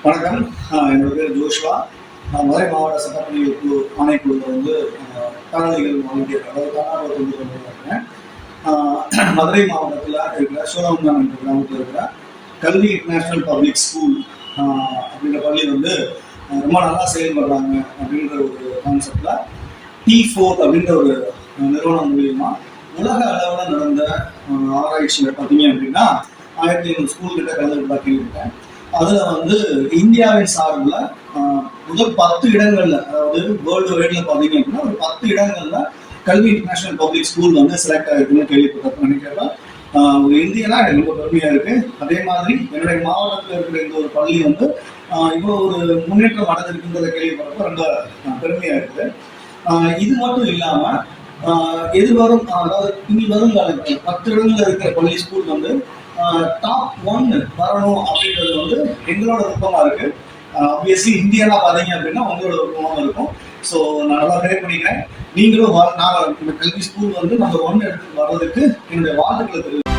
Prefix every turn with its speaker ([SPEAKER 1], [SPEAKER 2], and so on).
[SPEAKER 1] வணக்கம். என்னோட பேர் ஜோஷ்வா. நான் மதுரை மாவட்ட சட்டப்பணி ஆணைக்குழுவில் வந்து தகவல்கள் வாலண்டியர், அதாவது தன்னார்வ தொண்டு இருக்கேன். மதுரை மாவட்டத்தில் இருக்கிற சோழவந்தான் என்ற கிராமத்தில் இருக்கிற கல்வி இன்டர்நேஷனல் பப்ளிக் ஸ்கூல் அப்படின்ற பள்ளி வந்து ரொம்ப நல்லா செயல்படுறாங்க அப்படின்ற ஒரு கான்செப்டில் T4 அப்படின்ற ஒரு நிறுவனம் மூலியமாக உலக அளவில் நடந்த ஆராய்ச்சியில் பார்த்தீங்க அப்படின்னா 1500 ஸ்கூல் கிட்ட கலந்துருக்கேன். அதுல வந்து இந்தியாவின் சார்பில் முதல் 10 இடங்கள்ல, அதாவது வேர்ல்டு வைட்ல பாத்தீங்க அப்படின்னா ஒரு 10 இடங்கள்ல கல்வி இன்டர்நேஷனல் பப்ளிக் ஸ்கூல் வந்து செலக்ட் ஆகிருக்குன்னு கேள்விப்பட்ட நினைக்கிறேன். ஒரு இந்தியனா எனக்கு ரொம்ப பெருமையா இருக்கு. அதே மாதிரி என்னுடைய மாவட்டத்தில் இருக்கிற இந்த ஒரு பள்ளி வந்து இவ்வளோ ஒரு முன்னேற்றம் அடைஞ்சிருக்குன்றதை கேள்விப்பட்டப்போ ரொம்ப பெருமையா இருக்குது. இது மட்டும் இல்லாம எதிர்வரும், அதாவது இனி வரும் காலத்தில் 10 இடங்கள்ல இருக்கிற பள்ளி ஸ்கூல் வந்து டாப் 1 வரணும் அப்படின்றது வந்து எங்களோட விருப்பமா இருக்கு. ஆப்வியஸ்லி இந்தியனா பாத்தீங்க அப்படின்னா உங்களோட விருப்பமாக இருக்கும். ஸோ நான் நல்லா ட்ரை பண்ணிக்கிறேன். நீங்களும் நான் இந்த கல்வி ஸ்கூல் வந்து நம்பர் 1 எடுத்து வர்றதுக்கு என்னுடைய வாழ்த்துக்களை தெரிவிக்கிறேன்.